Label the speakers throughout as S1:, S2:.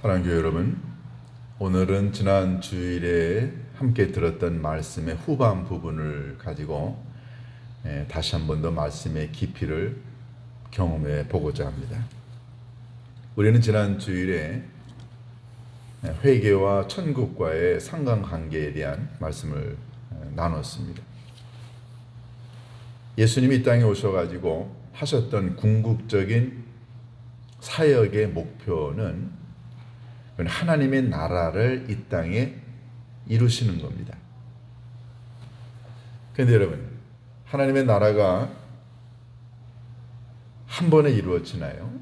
S1: 사랑교회 여러분, 오늘은 지난 주일에 함께 들었던 말씀의 후반 부분을 가지고 다시 한 번 더 말씀의 깊이를 경험해 보고자 합니다. 우리는 지난 주일에 회개와 천국과의 상관관계에 대한 말씀을 나눴습니다. 예수님이 이 땅에 오셔가지고 하셨던 궁극적인 사역의 목표는 하나님의 나라를 이 땅에 이루시는 겁니다. 그런데 여러분, 하나님의 나라가 한 번에 이루어지나요?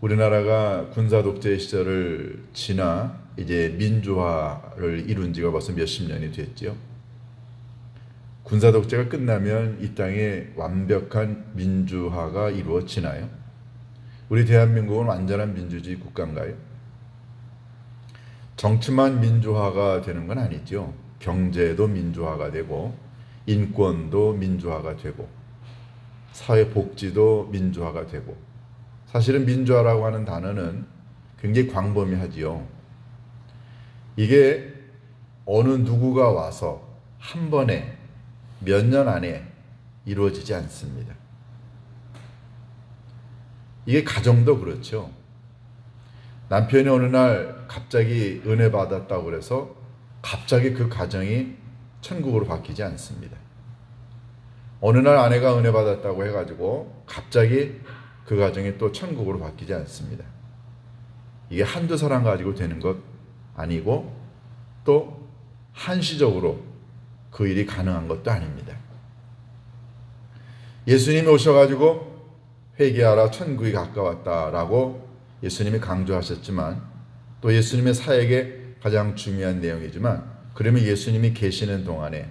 S1: 우리나라가 군사 독재 시절을 지나 이제 민주화를 이룬 지가 벌써 몇십 년이 됐죠. 군사 독재가 끝나면 이 땅에 완벽한 민주화가 이루어지나요? 우리 대한민국은 완전한 민주주의 국가인가요? 정치만 민주화가 되는 건 아니죠. 경제도 민주화가 되고 인권도 민주화가 되고 사회복지도 민주화가 되고, 사실은 민주화라고 하는 단어는 굉장히 광범위하지요. 이게 어느 누구가 와서 한 번에 몇 년 안에 이루어지지 않습니다. 이게 가정도 그렇죠. 남편이 어느 날 갑자기 은혜 받았다고 해서 갑자기 그 가정이 천국으로 바뀌지 않습니다. 어느 날 아내가 은혜 받았다고 해가지고 갑자기 그 가정이 또 천국으로 바뀌지 않습니다. 이게 한두 사람 가지고 되는 것 아니고 또 한시적으로 그 일이 가능한 것도 아닙니다. 예수님이 오셔가지고 회개하라 천국이 가까웠다라고 예수님이 강조하셨지만, 또 예수님의 사역의 가장 중요한 내용이지만, 그러면 예수님이 계시는 동안에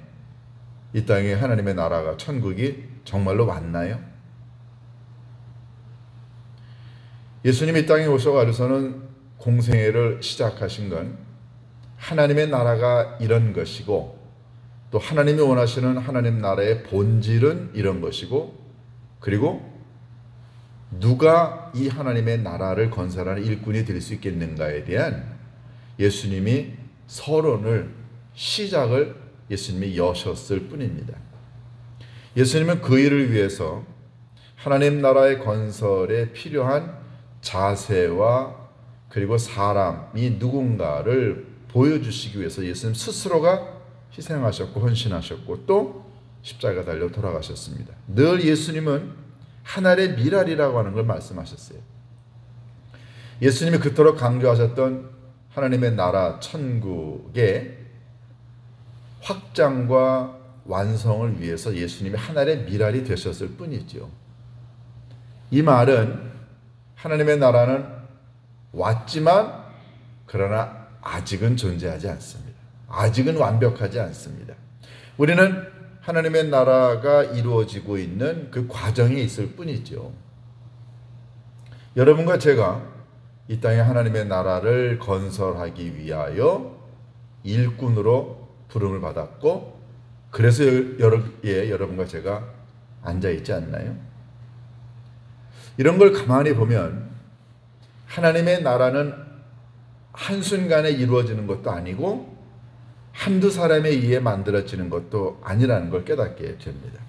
S1: 이 땅에 하나님의 나라가 천국이 정말로 왔나요? 예수님이 이 땅에 오셔가지고서는 공생애를 시작하신 건 하나님의 나라가 이런 것이고, 또 하나님이 원하시는 하나님 나라의 본질은 이런 것이고, 그리고 누가 이 하나님의 나라를 건설하는 일꾼이 될 수 있겠는가에 대한 예수님이 서론을, 시작을 예수님이 여셨을 뿐입니다. 예수님은 그 일을 위해서 하나님 나라의 건설에 필요한 자세와 그리고 사람이 누군가를 보여주시기 위해서 예수님 스스로가 희생하셨고 헌신하셨고 또 십자가 달려 돌아가셨습니다. 늘 예수님은 하늘의 미랄이라고 하는 걸 말씀하셨어요. 예수님이 그토록 강조하셨던 하나님의 나라 천국의 확장과 완성을 위해서 예수님이 하늘의 미랄이 되셨을 뿐이죠. 이 말은 하나님의 나라는 왔지만 그러나 아직은 존재하지 않습니다. 아직은 완벽하지 않습니다. 우리는 하나님의 나라가 이루어지고 있는 그 과정에 있을 뿐이죠. 여러분과 제가 이 땅에 하나님의 나라를 건설하기 위하여 일꾼으로 부름을 받았고, 그래서 여러분과 제가 앉아있지 않나요? 이런 걸 가만히 보면 하나님의 나라는 한순간에 이루어지는 것도 아니고 한두 사람에 의해 만들어지는 것도 아니라는 걸 깨닫게 됩니다.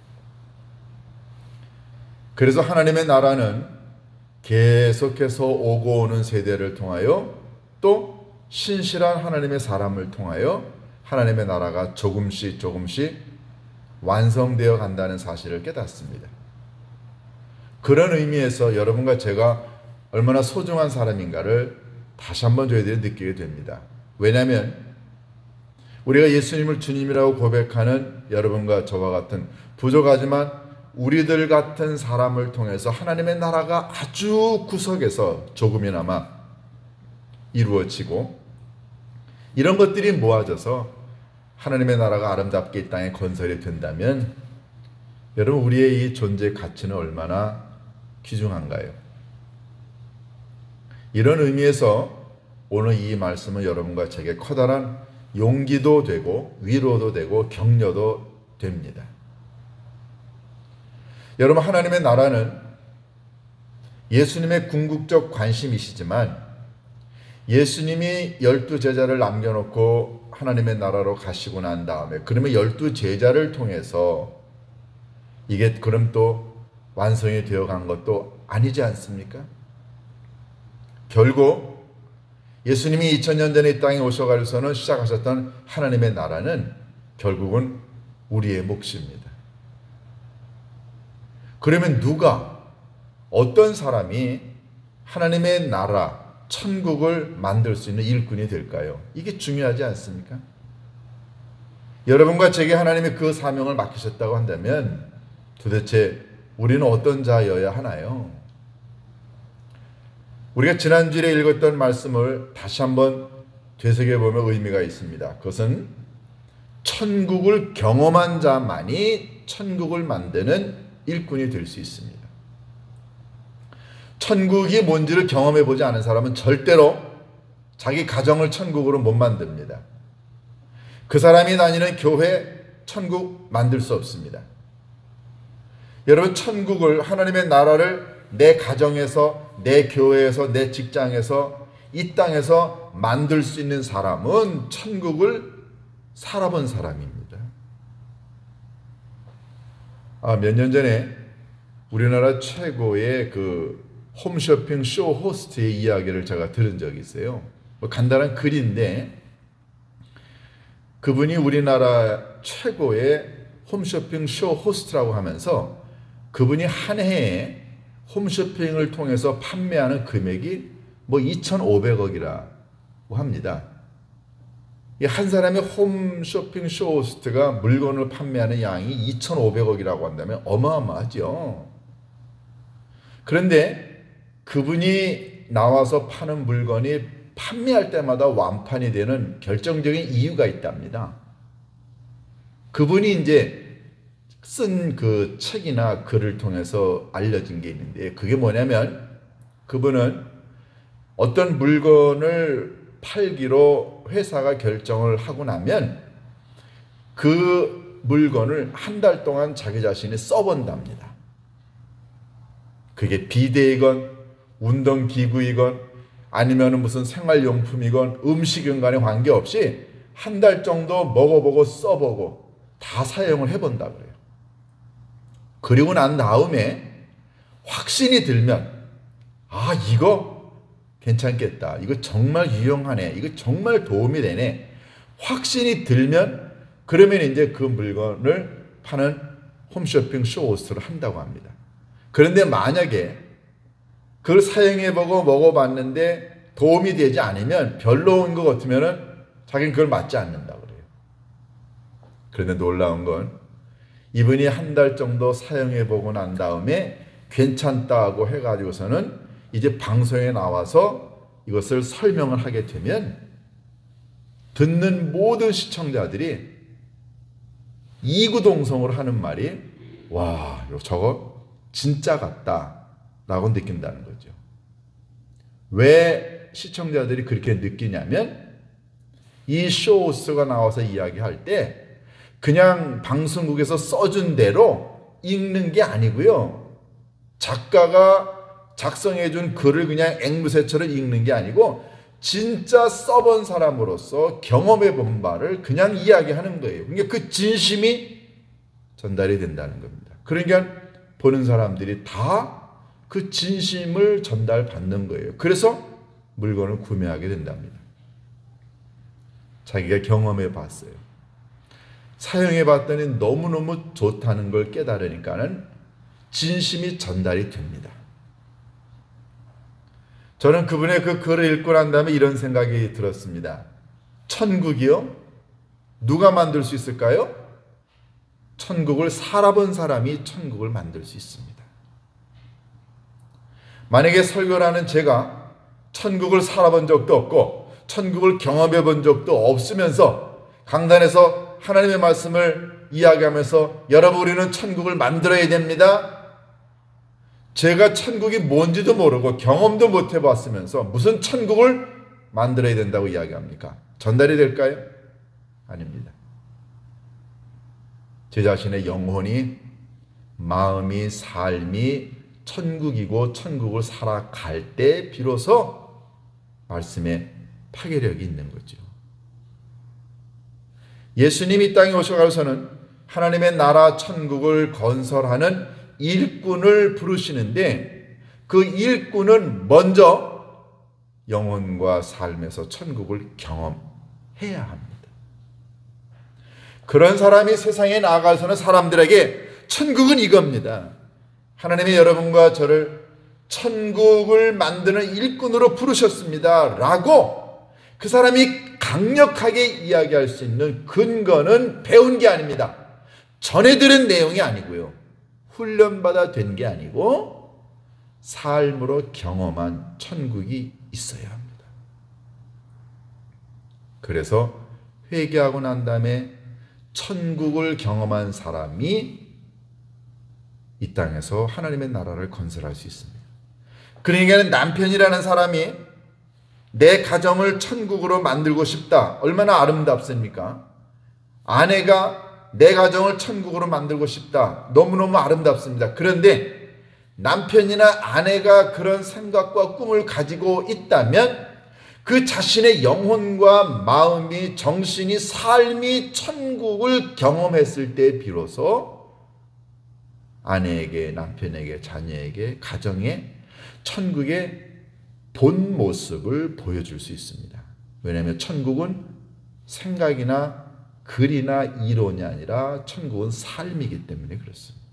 S1: 그래서 하나님의 나라는 계속해서 오고 오는 세대를 통하여 또 신실한 하나님의 사람을 통하여 하나님의 나라가 조금씩 완성되어 간다는 사실을 깨닫습니다. 그런 의미에서 여러분과 제가 얼마나 소중한 사람인가를 다시 한번 저희들이 느끼게 됩니다. 왜냐하면 우리가 예수님을 주님이라고 고백하는 여러분과 저와 같은 부족하지만 우리들 같은 사람을 통해서 하나님의 나라가 아주 구석에서 조금이나마 이루어지고, 이런 것들이 모아져서 하나님의 나라가 아름답게 이 땅에 건설이 된다면 여러분, 우리의 이 존재 가치는 얼마나 귀중한가요? 이런 의미에서 오늘 이 말씀은 여러분과 제게 커다란 용기도 되고 위로도 되고 격려도 됩니다. 여러분, 하나님의 나라는 예수님의 궁극적 관심이시지만 예수님이 12제자를 남겨놓고 하나님의 나라로 가시고 난 다음에 그러면 12제자를 통해서 이게 그럼 또 완성이 되어간 것도 아니지 않습니까? 결국 예수님이 2000년 전에 이 땅에 오셔가지고서는 시작하셨던 하나님의 나라는 결국은 우리의 몫입니다. 그러면 누가, 어떤 사람이 하나님의 나라, 천국을 만들 수 있는 일꾼이 될까요? 이게 중요하지 않습니까? 여러분과 제게 하나님이 그 사명을 맡기셨다고 한다면 도대체 우리는 어떤 자여야 하나요? 우리가 지난주에 읽었던 말씀을 다시 한번 되새겨보면 의미가 있습니다. 그것은 천국을 경험한 자만이 천국을 만드는 일꾼이 될 수 있습니다. 천국이 뭔지를 경험해보지 않은 사람은 절대로 자기 가정을 천국으로 못 만듭니다. 그 사람이 다니는 교회, 천국 만들 수 없습니다. 여러분, 천국을, 하나님의 나라를 내 가정에서, 내 교회에서, 내 직장에서, 이 땅에서 만들 수 있는 사람은 천국을 살아본 사람입니다. 몇 년 전에 우리나라 최고의 그 홈쇼핑 쇼 호스트의 이야기를 제가 들은 적이 있어요. 간단한 글인데 그분이 우리나라 최고의 홈쇼핑 쇼 호스트라고 하면서 그분이 한 해에 홈쇼핑을 통해서 판매하는 금액이 2,500억이라고 합니다. 한 사람의 홈쇼핑 쇼 호스트가 물건을 판매하는 양이 2,500억이라고 한다면 어마어마하죠. 그런데 그분이 나와서 파는 물건이 판매할 때마다 완판이 되는 결정적인 이유가 있답니다. 그분이 이제 쓴 그 책이나 글을 통해서 알려진 게 있는데 그게 뭐냐면 그분은 어떤 물건을 팔기로 회사가 결정을 하고 나면 그 물건을 한 달 동안 자기 자신이 써본답니다. 그게 비데이건 운동기구이건 아니면 무슨 생활용품이건 음식이건 간에 관계없이 한 달 정도 먹어보고 써보고 다 사용을 해본다 그래요. 그리고 난 다음에 확신이 들면 이거 괜찮겠다. 이거 정말 유용하네. 이거 정말 도움이 되네. 확신이 들면 그러면 이제 그 물건을 파는 홈쇼핑 쇼호스트를 한다고 합니다. 그런데 만약에 그걸 사용해보고 먹어봤는데 도움이 되지 않으면 별로인 것 같으면 자기는 그걸 맞지 않는다 그래요. 그런데 놀라운 건 이분이 한 달 정도 사용해보고 난 다음에 괜찮다고 해가지고서는 이제 방송에 나와서 이것을 설명을 하게 되면 듣는 모든 시청자들이 이구동성으로 하는 말이 와, 저거 진짜 같다 라고 느낀다는 거죠. 왜 시청자들이 그렇게 느끼냐면 이 쇼호스트가 나와서 이야기할 때 그냥 방송국에서 써준 대로 읽는 게 아니고요. 작가가 작성해준 글을 그냥 앵무새처럼 읽는 게 아니고 진짜 써본 사람으로서 경험해본 바를 그냥 이야기하는 거예요. 그러니까 그 진심이 전달이 된다는 겁니다. 그러니까 보는 사람들이 다 그 진심을 전달받는 거예요. 그래서 물건을 구매하게 된답니다. 자기가 경험해 봤어요. 사용해 봤더니 너무너무 좋다는 걸 깨달으니까는 진심이 전달이 됩니다. 저는 그분의 그 글을 읽고 난 다음에 이런 생각이 들었습니다. 천국이요? 누가 만들 수 있을까요? 천국을 살아본 사람이 천국을 만들 수 있습니다. 만약에 설교를 하는 제가 천국을 살아본 적도 없고 천국을 경험해 본 적도 없으면서 강단에서 하나님의 말씀을 이야기하면서 여러분 우리는 천국을 만들어야 됩니다. 제가 천국이 뭔지도 모르고 경험도 못 해봤으면서 무슨 천국을 만들어야 된다고 이야기합니까? 전달이 될까요? 아닙니다. 제 자신의 영혼이, 마음이, 삶이 천국이고 천국을 살아갈 때 비로소 말씀에 파괴력이 있는 거죠. 예수님이 이 땅에 오셔가서는 하나님의 나라 천국을 건설하는 일꾼을 부르시는데 그 일꾼은 먼저 영혼과 삶에서 천국을 경험해야 합니다. 그런 사람이 세상에 나아가서는 사람들에게 천국은 이겁니다. 하나님이 여러분과 저를 천국을 만드는 일꾼으로 부르셨습니다. 라고 그 사람이 강력하게 이야기할 수 있는 근거는 배운 게 아닙니다. 전해 들은 내용이 아니고요. 훈련받아 된 게 아니고 삶으로 경험한 천국이 있어야 합니다. 그래서 회개하고 난 다음에 천국을 경험한 사람이 이 땅에서 하나님의 나라를 건설할 수 있습니다. 그러니까 남편이라는 사람이 내 가정을 천국으로 만들고 싶다. 얼마나 아름답습니까? 아내가 내 가정을 천국으로 만들고 싶다. 너무너무 아름답습니다. 그런데 남편이나 아내가 그런 생각과 꿈을 가지고 있다면 그 자신의 영혼과 마음이, 정신이, 삶이 천국을 경험했을 때 비로소 아내에게, 남편에게, 자녀에게, 가정에 천국의 본 모습을 보여줄 수 있습니다. 왜냐하면 천국은 생각이나 글이나 이론이 아니라 천국은 삶이기 때문에 그렇습니다.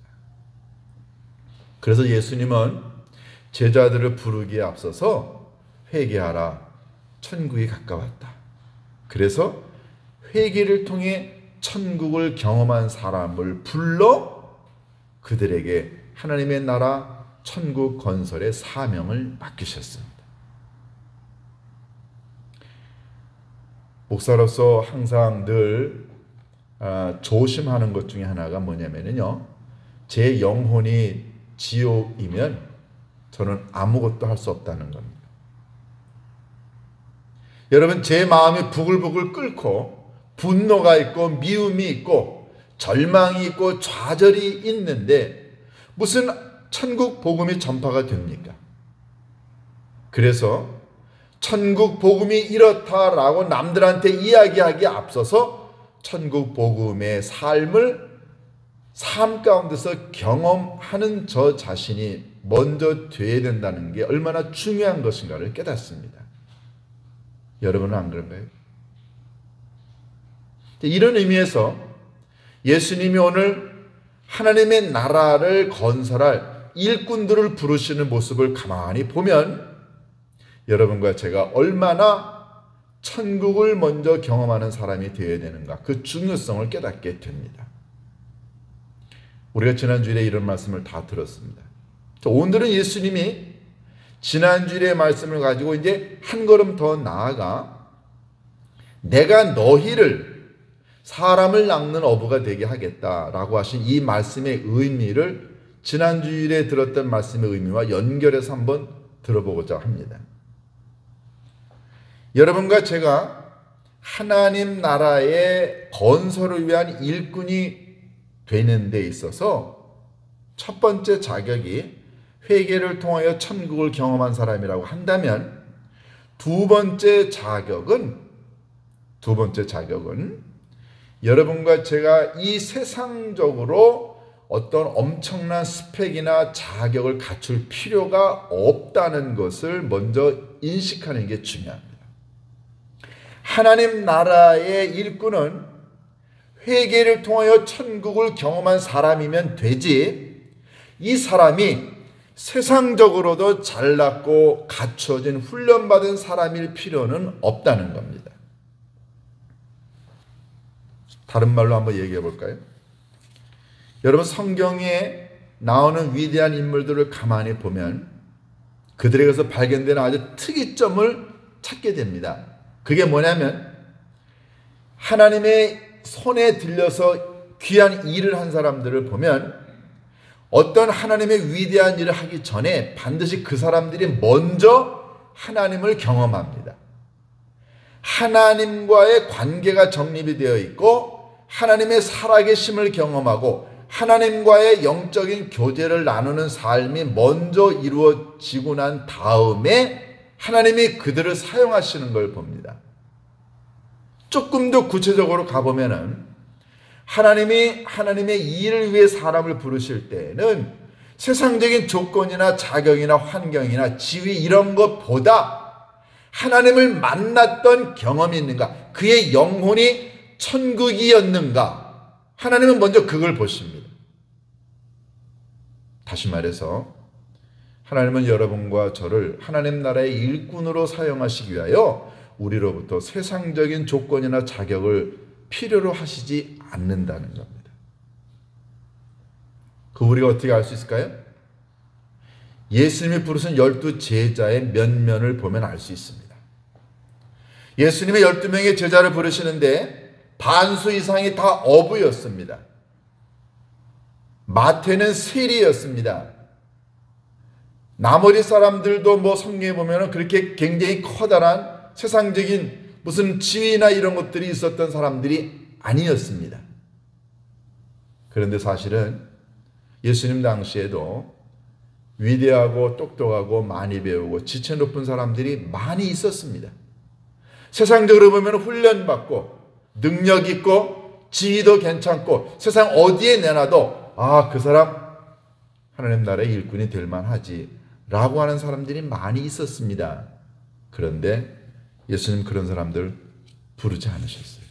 S1: 그래서 예수님은 제자들을 부르기에 앞서서 회개하라, 천국이 가까웠다. 그래서 회개를 통해 천국을 경험한 사람을 불러 그들에게 하나님의 나라 천국 건설의 사명을 맡기셨습니다. 목사로서 항상 늘 조심하는 것 중에 하나가 뭐냐면요, 제 영혼이 지옥이면 저는 아무것도 할 수 없다는 겁니다. 여러분, 제 마음이 부글부글 끓고 분노가 있고 미움이 있고 절망이 있고 좌절이 있는데 무슨 천국 복음이 전파가 됩니까? 그래서 천국 복음이 이렇다라고 남들한테 이야기하기에 앞서서 천국 복음의 삶을 삶 가운데서 경험하는 저 자신이 먼저 돼야 된다는 게 얼마나 중요한 것인가를 깨닫습니다. 여러분은 안 그런가요? 이런 의미에서 예수님이 오늘 하나님의 나라를 건설할 일꾼들을 부르시는 모습을 가만히 보면 여러분과 제가 얼마나 천국을 먼저 경험하는 사람이 되어야 되는가, 그 중요성을 깨닫게 됩니다. 우리가 지난주일에 이런 말씀을 다 들었습니다. 오늘은 예수님이 지난주일의 말씀을 가지고 이제 한 걸음 더 나아가 내가 너희를 사람을 낚는 어부가 되게 하겠다라고 하신 이 말씀의 의미를 지난주일에 들었던 말씀의 의미와 연결해서 한번 들어보고자 합니다. 여러분과 제가 하나님 나라의 건설을 위한 일꾼이 되는 데 있어서 첫 번째 자격이 회개를 통하여 천국을 경험한 사람이라고 한다면 두 번째 자격은 여러분과 제가 이 세상적으로 어떤 엄청난 스펙이나 자격을 갖출 필요가 없다는 것을 먼저 인식하는 게 중요합니다. 하나님 나라의 일꾼은 회개를 통하여 천국을 경험한 사람이면 되지, 이 사람이 세상적으로도 잘났고 갖춰진 훈련받은 사람일 필요는 없다는 겁니다. 다른 말로 한번 얘기해 볼까요? 여러분, 성경에 나오는 위대한 인물들을 가만히 보면 그들에게서 발견되는 아주 특이점을 찾게 됩니다. 그게 뭐냐면 하나님의 손에 들려서 귀한 일을 한 사람들을 보면 어떤 하나님의 위대한 일을 하기 전에 반드시 그 사람들이 먼저 하나님을 경험합니다. 하나님과의 관계가 정립이 되어 있고 하나님의 살아계심을 경험하고 하나님과의 영적인 교제를 나누는 삶이 먼저 이루어지고 난 다음에 하나님이 그들을 사용하시는 걸 봅니다. 조금 더 구체적으로 가보면은 하나님이 하나님의 일을 위해 사람을 부르실 때에는 세상적인 조건이나 자격이나 환경이나 지위 이런 것보다 하나님을 만났던 경험이 있는가, 그의 영혼이 천국이었는가, 하나님은 먼저 그걸 보십니다. 다시 말해서 하나님은 여러분과 저를 하나님 나라의 일꾼으로 사용하시기 위하여 우리로부터 세상적인 조건이나 자격을 필요로 하시지 않는다는 겁니다. 그 우리가 어떻게 알 수 있을까요? 예수님이 부르신 12 제자의 면면을 보면 알 수 있습니다. 예수님의 12명의 제자를 부르시는데 반수 이상이 다 어부였습니다. 마태는 세리였습니다. 나머지 사람들도 성경에 보면 그렇게 굉장히 커다란 세상적인 무슨 지위나 이런 것들이 있었던 사람들이 아니었습니다. 그런데 사실은 예수님 당시에도 위대하고 똑똑하고 많이 배우고 지체 높은 사람들이 많이 있었습니다. 세상적으로 보면 훈련받고 능력 있고 지위도 괜찮고 세상 어디에 내놔도 그 사람 하나님 나라의 일꾼이 될 만하지 라고 하는 사람들이 많이 있었습니다. 그런데 예수님 그런 사람들 부르지 않으셨어요.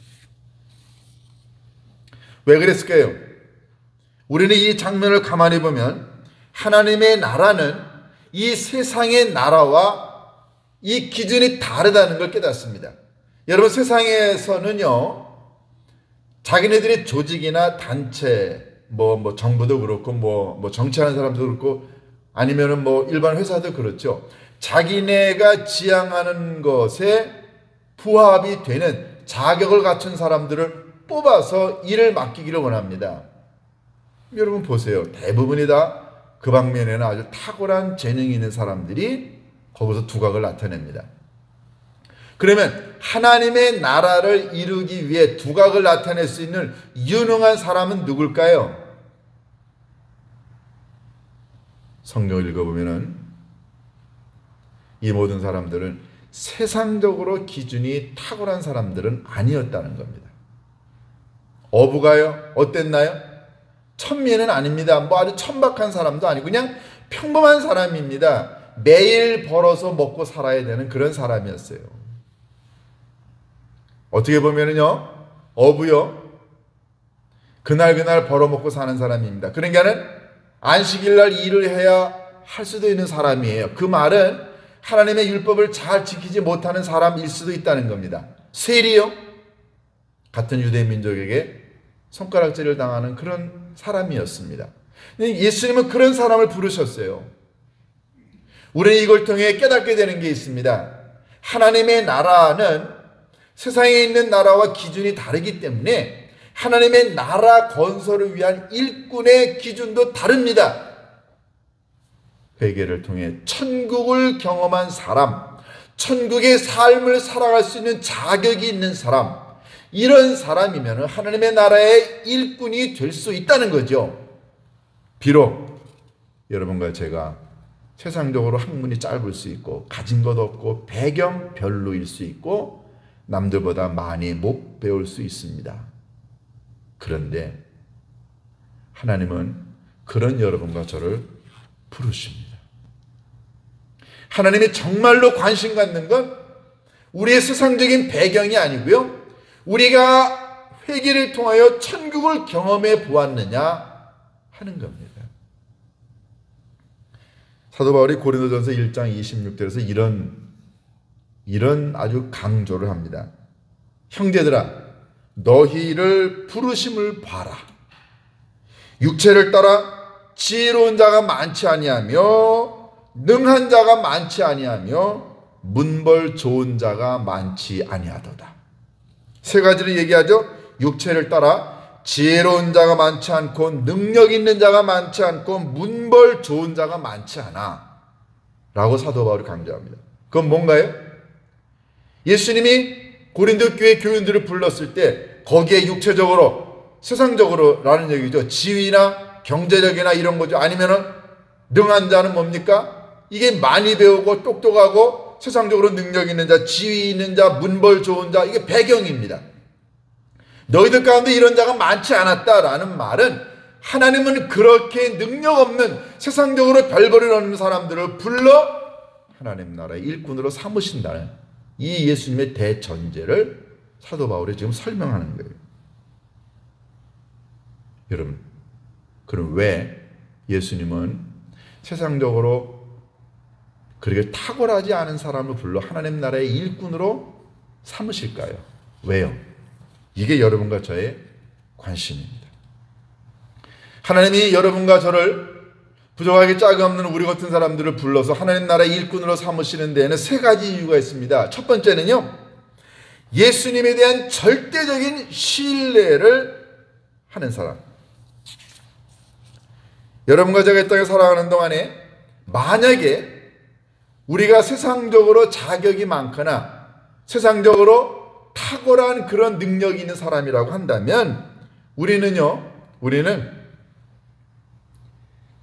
S1: 왜 그랬을까요? 우리는 이 장면을 가만히 보면 하나님의 나라는 이 세상의 나라와 이 기준이 다르다는 걸 깨닫습니다. 여러분, 세상에서는요, 자기네들의 조직이나 단체, 정부도 그렇고, 정치하는 사람도 그렇고, 아니면은 일반 회사도 그렇죠. 자기네가 지향하는 것에 부합이 되는 자격을 갖춘 사람들을 뽑아서 일을 맡기기를 원합니다. 여러분 보세요. 대부분이 다 그 방면에는 아주 탁월한 재능이 있는 사람들이 거기서 두각을 나타냅니다. 그러면 하나님의 나라를 이루기 위해 두각을 나타낼 수 있는 유능한 사람은 누굴까요? 성경을 읽어보면 이 모든 사람들은 세상적으로 기준이 탁월한 사람들은 아니었다는 겁니다. 어부가요? 어땠나요? 천미는 아닙니다. 아주 천박한 사람도 아니고 그냥 평범한 사람입니다. 매일 벌어서 먹고 살아야 되는 그런 사람이었어요. 어떻게 보면은요, 어부요, 그날 벌어먹고 사는 사람입니다. 그러니까는 안식일날 일을 해야 할 수도 있는 사람이에요. 그 말은 하나님의 율법을 잘 지키지 못하는 사람일 수도 있다는 겁니다. 세리요, 같은 유대 민족에게 손가락질을 당하는 그런 사람이었습니다. 예수님은 그런 사람을 부르셨어요. 우리는 이걸 통해 깨닫게 되는 게 있습니다. 하나님의 나라는 세상에 있는 나라와 기준이 다르기 때문에 하나님의 나라 건설을 위한 일꾼의 기준도 다릅니다. 회개를 통해 천국을 경험한 사람, 천국의 삶을 살아갈 수 있는 자격이 있는 사람, 이런 사람이면 하나님의 나라의 일꾼이 될 수 있다는 거죠. 비록 여러분과 제가 세상적으로 학문이 짧을 수 있고 가진 것 없고 배경 별로일 수 있고 남들보다 많이 못 배울 수 있습니다. 그런데 하나님은 그런 여러분과 저를 부르십니다. 하나님이 정말로 관심 갖는 건 우리의 세상적인 배경이 아니고요, 우리가 회개를 통하여 천국을 경험해 보았느냐 하는 겁니다. 사도 바울이 고린도전서 1장 26절에서 이런 아주 강조를 합니다. 형제들아, 너희를 부르심을 봐라. 육체를 따라 지혜로운 자가 많지 아니하며 능한 자가 많지 아니하며 문벌 좋은 자가 많지 아니하도다. 세 가지를 얘기하죠. 육체를 따라 지혜로운 자가 많지 않고 능력 있는 자가 많지 않고 문벌 좋은 자가 많지 않아 라고 사도 바울이 강조합니다. 그건 뭔가요? 예수님이 고린도 교회 교인들을 불렀을 때 거기에 육체적으로 세상적으로라는 얘기죠. 지위나 경제력이나 이런 거죠. 아니면은 능한 자는 뭡니까? 이게 많이 배우고 똑똑하고 세상적으로 능력 있는 자, 지위 있는 자, 문벌 좋은 자, 이게 배경입니다. 너희들 가운데 이런 자가 많지 않았다라는 말은 하나님은 그렇게 능력 없는 세상적으로 별볼일 없는 사람들을 불러 하나님 나라의 일꾼으로 삼으신다는 이 예수님의 대전제를 사도 바울이 지금 설명하는 거예요. 여러분, 그럼 왜 예수님은 세상적으로 그렇게 탁월하지 않은 사람을 불러 하나님 나라의 일꾼으로 삼으실까요? 왜요? 이게 여러분과 저의 관심입니다. 하나님이 여러분과 저를 부족하게 짝이 없는 우리 같은 사람들을 불러서 하나님 나라의 일꾼으로 삼으시는 데에는 세 가지 이유가 있습니다. 첫 번째는요, 예수님에 대한 절대적인 신뢰를 하는 사람. 여러분과 제가 이 땅에 살아가는 동안에 만약에 우리가 세상적으로 자격이 많거나 세상적으로 탁월한 그런 능력이 있는 사람이라고 한다면 우리는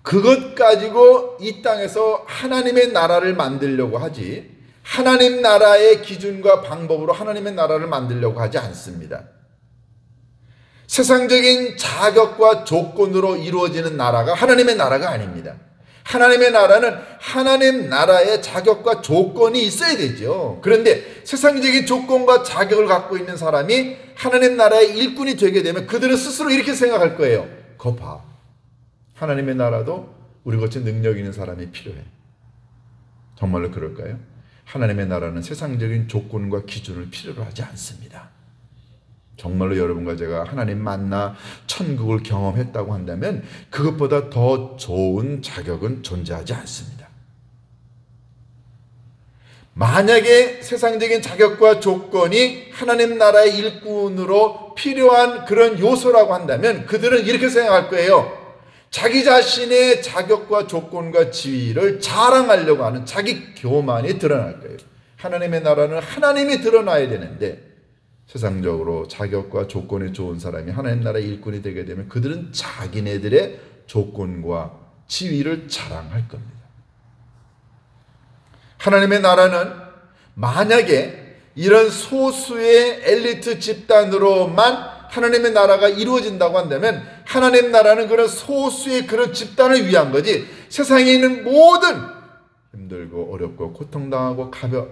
S1: 그것 가지고 이 땅에서 하나님의 나라를 만들려고 하지, 하나님 나라의 기준과 방법으로 하나님의 나라를 만들려고 하지 않습니다. 세상적인 자격과 조건으로 이루어지는 나라가 하나님의 나라가 아닙니다. 하나님의 나라는 하나님 나라의 자격과 조건이 있어야 되죠. 그런데 세상적인 조건과 자격을 갖고 있는 사람이 하나님 나라의 일꾼이 되게 되면 그들은 스스로 이렇게 생각할 거예요. 거 봐. 하나님의 나라도 우리같이 능력 있는 사람이 필요해. 정말로 그럴까요? 하나님의 나라는 세상적인 조건과 기준을 필요로 하지 않습니다. 정말로 여러분과 제가 하나님 만나 천국을 경험했다고 한다면 그것보다 더 좋은 자격은 존재하지 않습니다. 만약에 세상적인 자격과 조건이 하나님 나라의 일꾼으로 필요한 그런 요소라고 한다면 그들은 이렇게 생각할 거예요. 자기 자신의 자격과 조건과 지위를 자랑하려고 하는 자기 교만이 드러날 거예요. 하나님의 나라는 하나님이 드러나야 되는데 세상적으로 자격과 조건이 좋은 사람이 하나님 나라의 일꾼이 되게 되면 그들은 자기네들의 조건과 지위를 자랑할 겁니다. 하나님의 나라는 만약에 이런 소수의 엘리트 집단으로만 하나님의 나라가 이루어진다고 한다면 하나님 나라는 그런 소수의 그런 집단을 위한 거지 세상에 있는 모든 힘들고 어렵고 고통당하고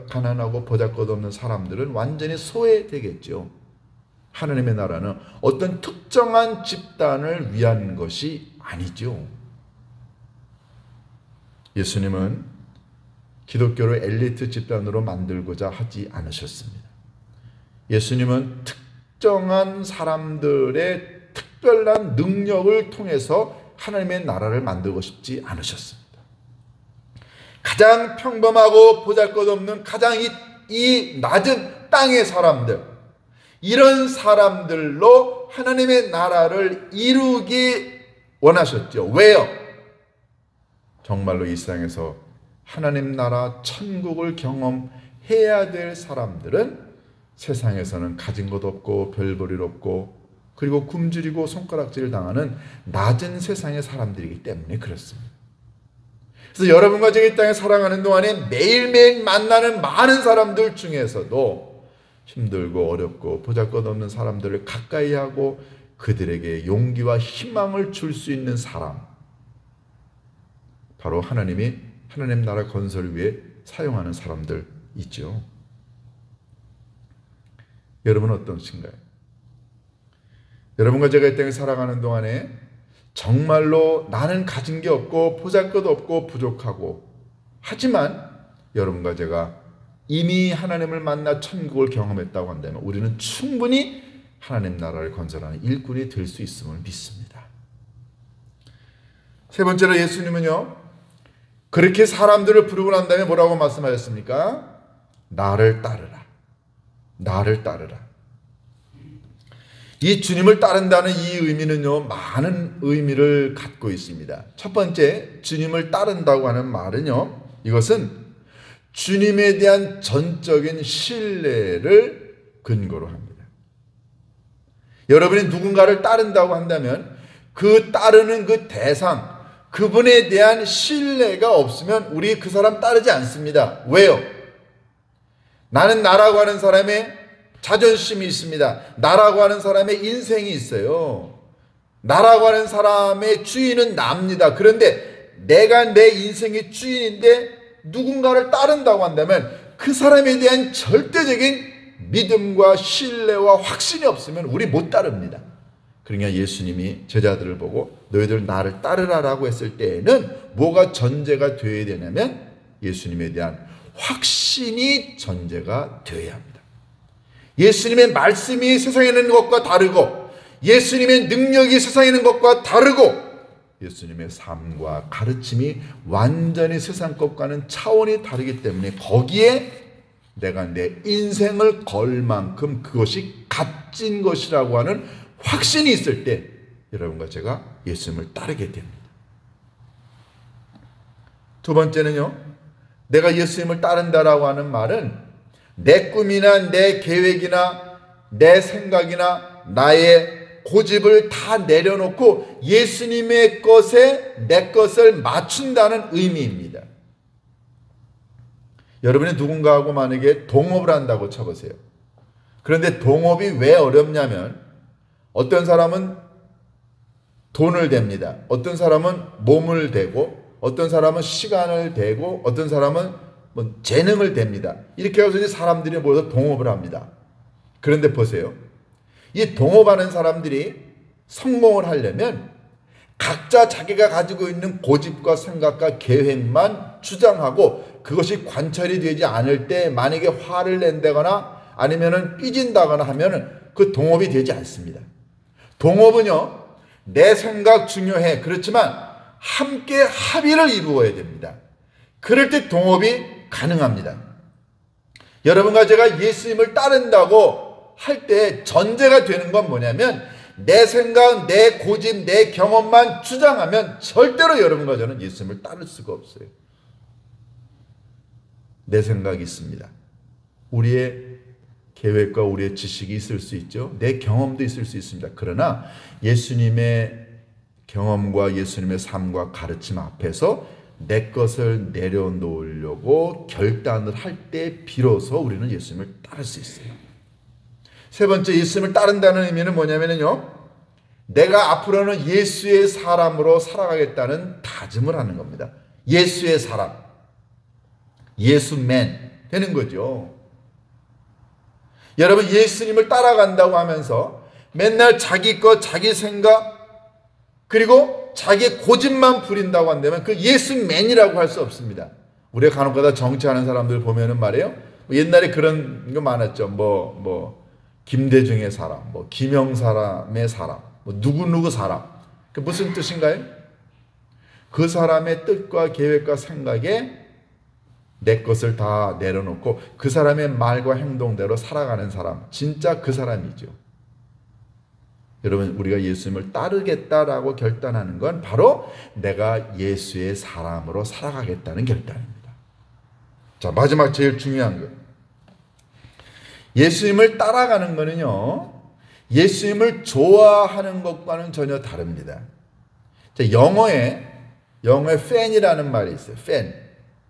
S1: 가난하고 보잘것없는 사람들은 완전히 소외되겠죠. 하나님의 나라는 어떤 특정한 집단을 위한 것이 아니죠. 예수님은 기독교를 엘리트 집단으로 만들고자 하지 않으셨습니다. 예수님은 특정한 사람들의 특별한 능력을 통해서 하나님의 나라를 만들고 싶지 않으셨습니다. 가장 평범하고 보잘것없는 가장 이 낮은 땅의 사람들, 이런 사람들로 하나님의 나라를 이루기 원하셨죠. 왜요? 정말로 이 세상에서 하나님 나라 천국을 경험해야 될 사람들은 세상에서는 가진 것 없고 별 볼 일 없고 그리고 굶주리고 손가락질을 당하는 낮은 세상의 사람들이기 때문에 그렇습니다. 그래서 여러분과 제가 이 땅에 살아가는 동안에 매일매일 만나는 많은 사람들 중에서도 힘들고 어렵고 보잘것없는 사람들을 가까이 하고 그들에게 용기와 희망을 줄 수 있는 사람, 바로 하나님이 하나님 나라 건설을 위해 사용하는 사람들 있죠. 여러분은 어떠신가요? 여러분과 제가 이 땅에 살아가는 동안에 정말로 나는 가진 게 없고 보잘것 없고 부족하고 하지만 여러분과 제가 이미 하나님을 만나 천국을 경험했다고 한다면 우리는 충분히 하나님 나라를 건설하는 일꾼이 될 수 있음을 믿습니다. 세 번째로 예수님은요, 그렇게 사람들을 부르고 난 다음에 뭐라고 말씀하셨습니까? 나를 따르라. 나를 따르라. 이 주님을 따른다는 이 의미는요, 많은 의미를 갖고 있습니다. 첫 번째, 주님을 따른다고 하는 말은요, 이것은 주님에 대한 전적인 신뢰를 근거로 합니다. 여러분이 누군가를 따른다고 한다면 그 따르는 그 대상, 그분에 대한 신뢰가 없으면 우리 그 사람 따르지 않습니다. 왜요? 나는 나라고 하는 사람의 자존심이 있습니다. 나라고 하는 사람의 인생이 있어요. 나라고 하는 사람의 주인은 납니다. 그런데 내가 내 인생의 주인인데 누군가를 따른다고 한다면 그 사람에 대한 절대적인 믿음과 신뢰와 확신이 없으면 우리 못 따릅니다. 그러니까 예수님이 제자들을 보고 너희들 나를 따르라라고 했을 때에는 뭐가 전제가 되어야 되냐면 예수님에 대한 확신이 전제가 되어야 합니다. 예수님의 말씀이 세상에 있는 것과 다르고 예수님의 능력이 세상에 있는 것과 다르고 예수님의 삶과 가르침이 완전히 세상 것과는 차원이 다르기 때문에 거기에 내가 내 인생을 걸 만큼 그것이 값진 것이라고 하는 확신이 있을 때 여러분과 제가 예수님을 따르게 됩니다. 두 번째는요, 내가 예수님을 따른다라고 하는 말은 내 꿈이나 내 계획이나 내 생각이나 나의 고집을 다 내려놓고 예수님의 것에 내 것을 맞춘다는 의미입니다. 여러분이 누군가하고 만약에 동업을 한다고 쳐보세요. 그런데 동업이 왜 어렵냐면 어떤 사람은 돈을 댑니다. 어떤 사람은 몸을 대고 어떤 사람은 시간을 대고 어떤 사람은 재능을 댑니다. 이렇게 해서 이제 사람들이 모여서 동업을 합니다. 그런데 보세요. 이 동업하는 사람들이 성공을 하려면 각자 자기가 가지고 있는 고집과 생각과 계획만 주장하고 그것이 관철이 되지 않을 때 만약에 화를 낸다거나 아니면은 삐진다거나 하면은 그 동업이 되지 않습니다. 동업은요, 내 생각 중요해. 그렇지만 함께 합의를 이루어야 됩니다. 그럴 때 동업이 가능합니다. 여러분과 제가 예수님을 따른다고 할 때 전제가 되는 건 뭐냐면 내 생각, 내 고집, 내 경험만 주장하면 절대로 여러분과 저는 예수님을 따를 수가 없어요. 내 생각이 있습니다. 우리의 계획과 우리의 지식이 있을 수 있죠. 내 경험도 있을 수 있습니다. 그러나 예수님의 경험과 예수님의 삶과 가르침 앞에서 내 것을 내려놓으려고 결단을 할 때 비로소 우리는 예수님을 따를 수 있어요. 세 번째, 예수님을 따른다는 의미는 뭐냐면요, 내가 앞으로는 예수의 사람으로 살아가겠다는 다짐을 하는 겁니다. 예수의 사람, 예수맨 되는 거죠. 여러분, 예수님을 따라간다고 하면서 맨날 자기 것, 자기 생각, 그리고 자기의 고집만 부린다고 한다면 그 예수맨이라고 할 수 없습니다. 우리가 간혹가다 정치하는 사람들 보면은 말이에요. 옛날에 그런 거 많았죠. 김대중의 사람, 김영사람의 사람, 누구누구 사람. 그 무슨 뜻인가요? 그 사람의 뜻과 계획과 생각에 내 것을 다 내려놓고 그 사람의 말과 행동대로 살아가는 사람, 진짜 그 사람이죠. 여러분, 우리가 예수님을 따르겠다라고 결단하는 건 바로 내가 예수의 사람으로 살아가겠다는 결단입니다. 자, 마지막 제일 중요한 거. 예수님을 따라가는 거는요, 예수님을 좋아하는 것과는 전혀 다릅니다. 자, 영어에 팬이라는 말이 있어요. 팬.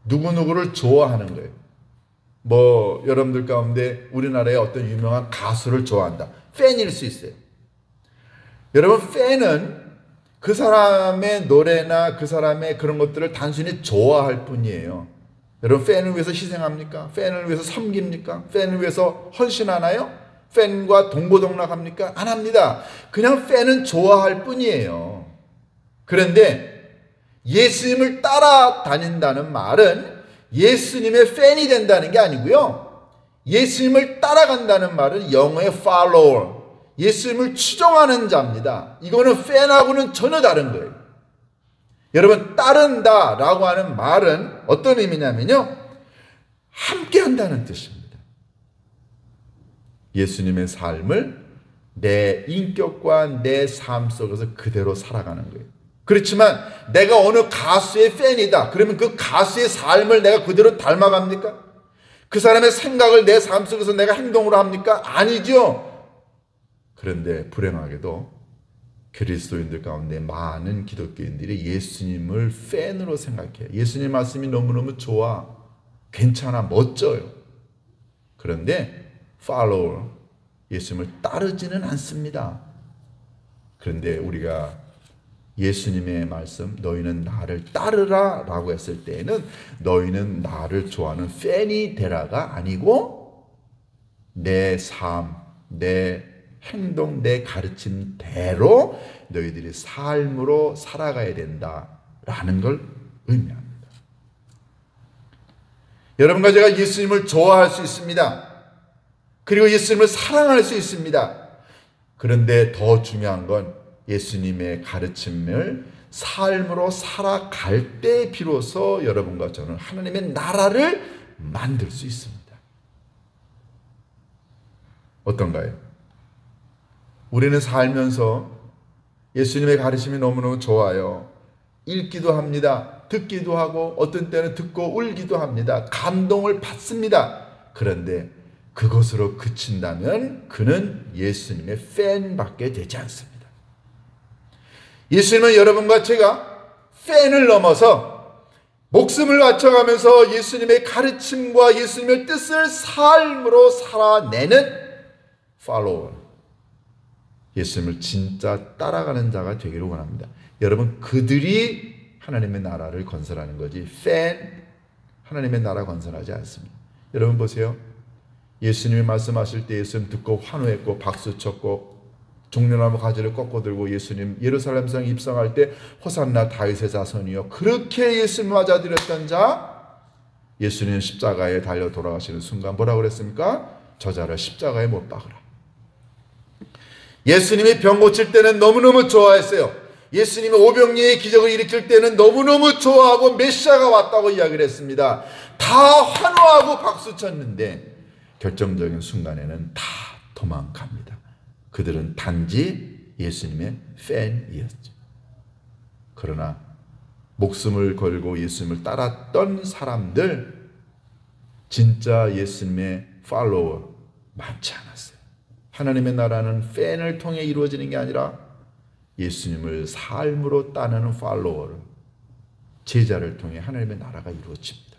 S1: 누구누구를 좋아하는 거예요. 여러분들 가운데 우리나라의 어떤 유명한 가수를 좋아한다. 팬일 수 있어요. 여러분, 팬은 그 사람의 노래나 그 사람의 그런 것들을 단순히 좋아할 뿐이에요. 여러분, 팬을 위해서 희생합니까? 팬을 위해서 섬깁니까? 팬을 위해서 헌신하나요? 팬과 동고동락합니까? 안 합니다. 그냥 팬은 좋아할 뿐이에요. 그런데 예수님을 따라다닌다는 말은 예수님의 팬이 된다는 게 아니고요. 예수님을 따라간다는 말은 영어의 follower, 예수님을 추종하는 자입니다. 이거는 팬하고는 전혀 다른 거예요. 여러분, 따른다라고 하는 말은 어떤 의미냐면요, 함께 한다는 뜻입니다. 예수님의 삶을 내 인격과 내 삶 속에서 그대로 살아가는 거예요. 그렇지만 내가 어느 가수의 팬이다. 그러면 그 가수의 삶을 내가 그대로 닮아갑니까? 그 사람의 생각을 내 삶 속에서 내가 행동으로 합니까? 아니죠. 그런데 불행하게도 그리스도인들 가운데 많은 기독교인들이 예수님을 팬으로 생각해요. 예수님 말씀이 너무너무 좋아, 괜찮아, 멋져요. 그런데 follower, 예수님을 따르지는 않습니다. 그런데 우리가 예수님의 말씀, 너희는 나를 따르라 라고 했을 때에는 너희는 나를 좋아하는 팬이 되라가 아니고 내 삶, 내 행동, 내 가르침대로 너희들이 삶으로 살아가야 된다라는 걸 의미합니다. 여러분과 제가 예수님을 좋아할 수 있습니다. 그리고 예수님을 사랑할 수 있습니다. 그런데 더 중요한 건 예수님의 가르침을 삶으로 살아갈 때 비로소 여러분과 저는 하나님의 나라를 만들 수 있습니다. 어떤가요? 우리는 살면서 예수님의 가르침이 너무너무 좋아요. 읽기도 합니다. 듣기도 하고 어떤 때는 듣고 울기도 합니다. 감동을 받습니다. 그런데 그것으로 그친다면 그는 예수님의 팬밖에 되지 않습니다. 예수님은 여러분과 제가 팬을 넘어서 목숨을 바쳐가면서 예수님의 가르침과 예수님의 뜻을 삶으로 살아내는 follower, 예수님을 진짜 따라가는 자가 되기를 원합니다. 여러분, 그들이 하나님의 나라를 건설하는 거지 팬 하나님의 나라 건설하지 않습니다. 여러분 보세요. 예수님이 말씀하실 때 예수님 듣고 환호했고 박수쳤고 종려나무 가지를 꺾어 들고 예수님 예루살렘 성에 입성할 때 호산나 다윗의 자손이여 그렇게 예수님 맞아들였던 자, 예수님 십자가에 달려 돌아가시는 순간 뭐라고 그랬습니까? 저자를 십자가에 못 박으라. 예수님이 병 고칠 때는 너무너무 좋아했어요. 예수님이 오병이의 기적을 일으킬 때는 너무너무 좋아하고 메시아가 왔다고 이야기를 했습니다. 다 환호하고 박수쳤는데 결정적인 순간에는 다 도망갑니다. 그들은 단지 예수님의 팬이었죠. 그러나 목숨을 걸고 예수님을 따랐던 사람들, 진짜 예수님의 팔로워 많지 않았어요. 하나님의 나라는 팬을 통해 이루어지는 게 아니라 예수님을 삶으로 따르는 팔로워를, 제자를 통해 하나님의 나라가 이루어집니다.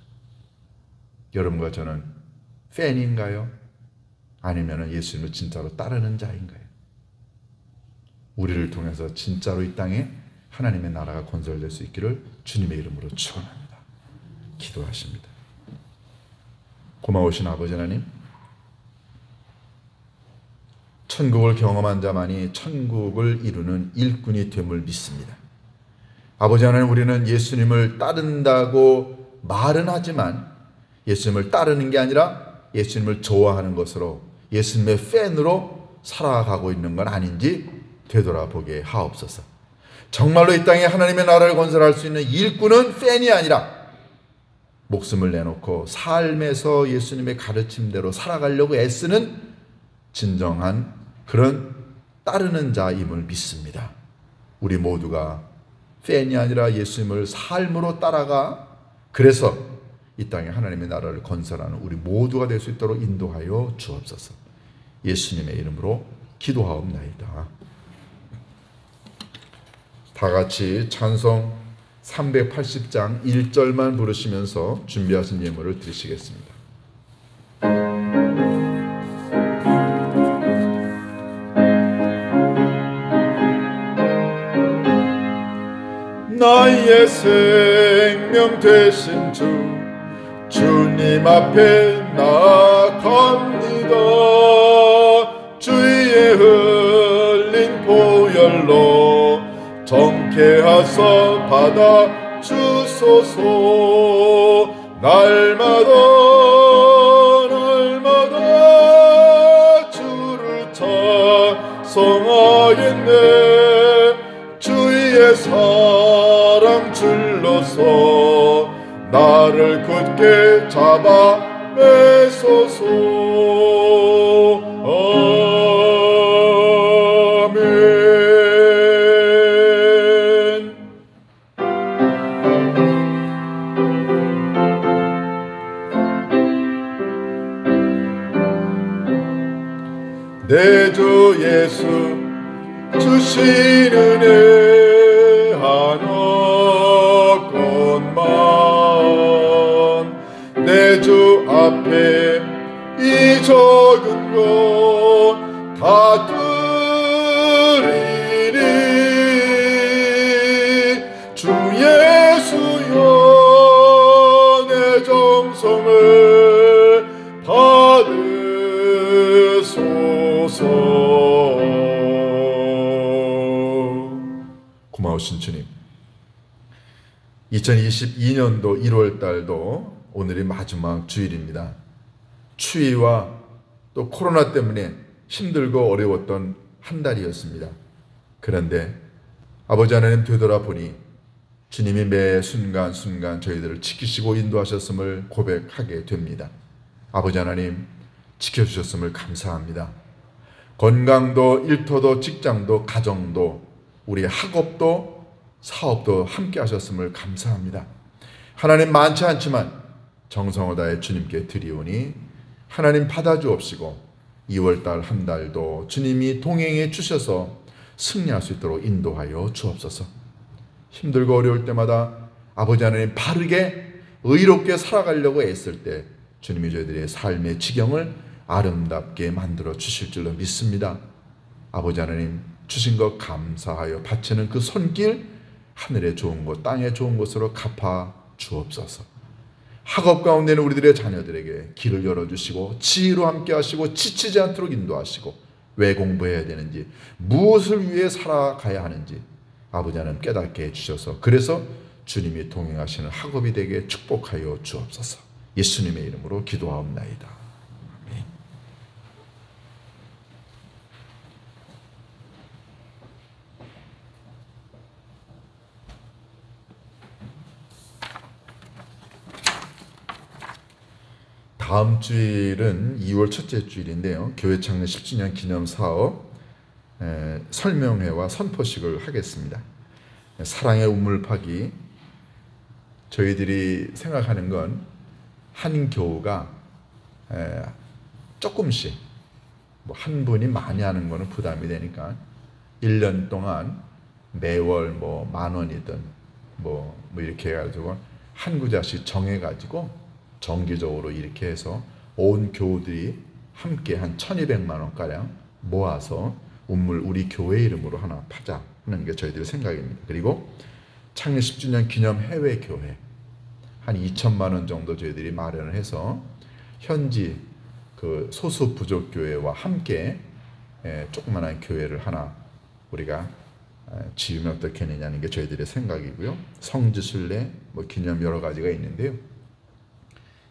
S1: 여러분과 저는 팬인가요? 아니면 예수님을 진짜로 따르는 자인가요? 우리를 통해서 진짜로 이 땅에 하나님의 나라가 건설될 수 있기를 주님의 이름으로 축원합니다. 기도하십니다. 고마우신 아버지 하나님, 천국을 경험한 자만이 천국을 이루는 일꾼이 됨을 믿습니다. 아버지 하나님, 우리는 예수님을 따른다고 말은 하지만 예수님을 따르는 게 아니라 예수님을 좋아하는 것으로, 예수님의 팬으로 살아가고 있는 건 아닌지 되돌아보게 하옵소서. 정말로 이 땅에 하나님의 나라를 건설할 수 있는 일꾼은 팬이 아니라 목숨을 내놓고 삶에서 예수님의 가르침대로 살아가려고 애쓰는 진정한 그런 따르는 자임을 믿습니다. 우리 모두가 팬이 아니라 예수님을 삶으로 따라가 그래서 이 땅에 하나님의 나라를 건설하는 우리 모두가 될 수 있도록 인도하여 주옵소서. 예수님의 이름으로 기도하옵나이다. 다 같이 찬송 380장 1절만 부르시면서 준비하신 예물을 드리시겠습니다. 나의 생명 되신 주, 주님 앞에 나아갑니다. 주의 흘린 보혈로 정케하사 받아 주소서. 날마다 주를 찬송하겠네. 주의 사랑 줄로서 나를 굳게 잡아 매소서. 내 주 예수 주신 은혜 하나뿐만 내 주 앞에 이 적은 것 다 드리리 주 예수여 내 정성을 받으소서. 고마우신 주님, 2022년도 1월 달도 오늘이 마지막 주일입니다. 추위와 또 코로나 때문에 힘들고 어려웠던 한 달이었습니다. 그런데 아버지 하나님 되돌아보니 주님이 매 순간순간 저희들을 지키시고 인도하셨음을 고백하게 됩니다. 아버지 하나님 지켜주셨음을 감사합니다. 건강도 일터도 직장도 가정도 우리 학업도 사업도 함께 하셨음을 감사합니다. 하나님 많지 않지만 정성을 다해 주님께 드리오니 하나님 받아주옵시고 2월달 한 달도 주님이 동행해 주셔서 승리할 수 있도록 인도하여 주옵소서. 힘들고 어려울 때마다 아버지 하나님 바르게 의롭게 살아가려고 애쓸 때 주님이 저희들의 삶의 지경을 아름답게 만들어 주실 줄로 믿습니다. 아버지 하나님 주신 것 감사하여 바치는 그 손길 하늘에 좋은 곳 땅에 좋은 곳으로 갚아 주옵소서. 학업 가운데는 우리들의 자녀들에게 길을 열어주시고 지혜로 함께 하시고 지치지 않도록 인도하시고 왜 공부해야 되는지 무엇을 위해 살아가야 하는지 아버지 하나님 깨닫게 해주셔서 그래서 주님이 동행하시는 학업이 되게 축복하여 주옵소서. 예수님의 이름으로 기도하옵나이다. 다음 주일은 2월 첫째 주일인데요. 교회 창립 10주년 기념 사업 설명회와 선포식을 하겠습니다. 사랑의 우물파기, 저희들이 생각하는 건 한 교우가 조금씩 한 분이 많이 하는 거는 부담이 되니까 1년 동안 매월 10,000원이든 이렇게 해가지고 한 구자씩 정해가지고 정기적으로 이렇게 해서 온 교우들이 함께 한 1,200만 원가량 모아서 우물 우리 교회 이름으로 하나 파자 하는 게 저희들의 생각입니다. 그리고 창립 10주년 기념 해외 교회 한 2,000만 원 정도 저희들이 마련을 해서 현지 그 소수 부족 교회와 함께 조그만한 교회를 하나 우리가 지으면 어떻겠느냐는 게 저희들의 생각이고요. 성지순례 기념 여러 가지가 있는데요.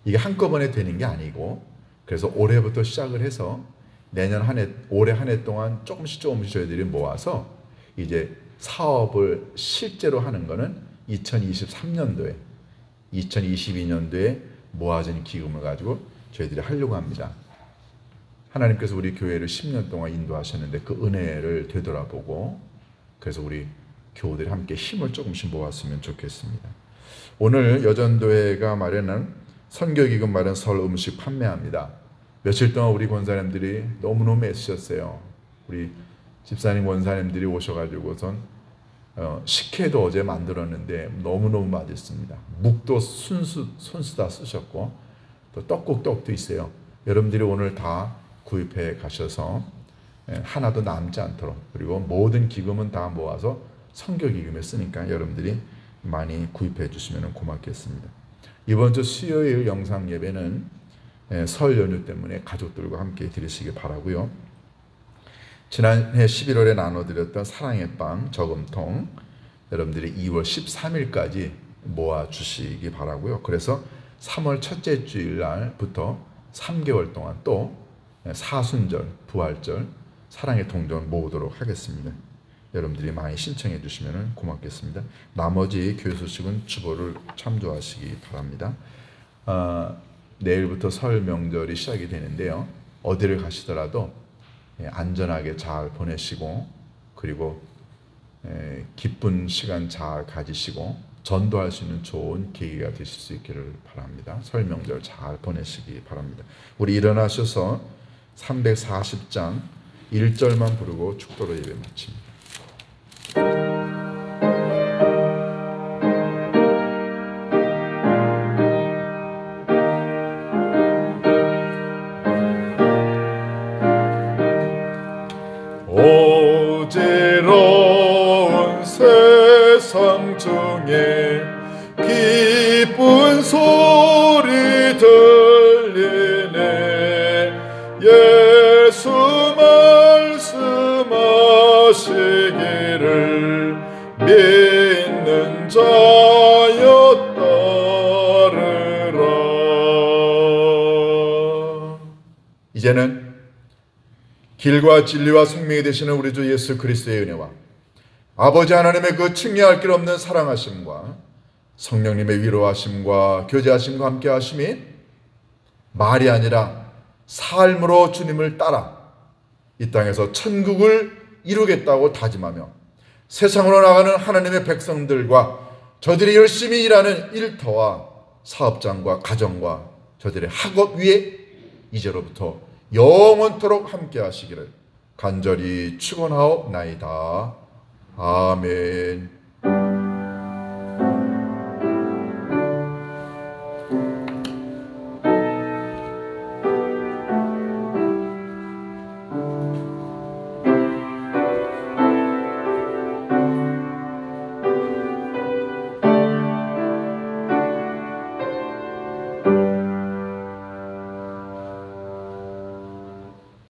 S1: 이게 한꺼번에 되는 게 아니고 그래서 올해부터 시작을 해서 내년 올해 한 해 동안 조금씩 저희들이 모아서 이제 사업을 실제로 하는 거는 2022년도에 모아진 기금을 가지고 저희들이 하려고 합니다. 하나님께서 우리 교회를 10년 동안 인도하셨는데 그 은혜를 되돌아보고 그래서 우리 교우들이 함께 힘을 조금씩 모았으면 좋겠습니다. 오늘 여전도회가 마련한 선교기금 마련 설 음식 판매합니다. 며칠 동안 우리 권사님들이 너무너무 애쓰셨어요. 우리 집사님 권사님들이 오셔가지고선 식혜도 어제 만들었는데 너무너무 맛있습니다. 묵도 손수 다 쓰셨고 또 떡국떡도 있어요. 여러분들이 오늘 다 구입해 가셔서 하나도 남지 않도록 그리고 모든 기금은 다 모아서 선교기금에 쓰니까 여러분들이 많이 구입해 주시면 고맙겠습니다. 이번 주 수요일 영상 예배는 설 연휴 때문에 가족들과 함께 드리시기 바라고요. 지난해 11월에 나눠드렸던 사랑의 빵 저금통 여러분들이 2월 13일까지 모아주시기 바라고요. 그래서 3월 첫째 주일 날부터 3개월 동안 또 사순절, 부활절, 사랑의 동전 모으도록 하겠습니다. 여러분들이 많이 신청해 주시면 고맙겠습니다. 나머지 교회 소식은 주보를 참조하시기 바랍니다. 내일부터 설 명절이 시작이 되는데요. 어디를 가시더라도 안전하게 잘 보내시고 그리고 기쁜 시간 잘 가지시고 전도할 수 있는 좋은 계기가 되실 수 있기를 바랍니다. 설 명절 잘 보내시기 바랍니다. 우리 일어나셔서 340장 1절만 부르고 축도로 예배 마칩니다.
S2: 어지러운 세상 중에 기쁜 소리 들리네. 예수 말씀하시기를 믿는 자여 따르라.
S1: 이제는 길과 진리와 생명이 되시는 우리 주 예수 그리스도의 은혜와 아버지 하나님의 그 측량할 길 없는 사랑하심과 성령님의 위로하심과 교제하심과 함께 하심이 말이 아니라 삶으로 주님을 따라 이 땅에서 천국을 이루겠다고 다짐하며 세상으로 나가는 하나님의 백성들과 저들이 열심히 일하는 일터와 사업장과 가정과 저들의 학업 위에 이제로부터 영원토록 함께 하시기를 간절히 축원하옵나이다. 아멘.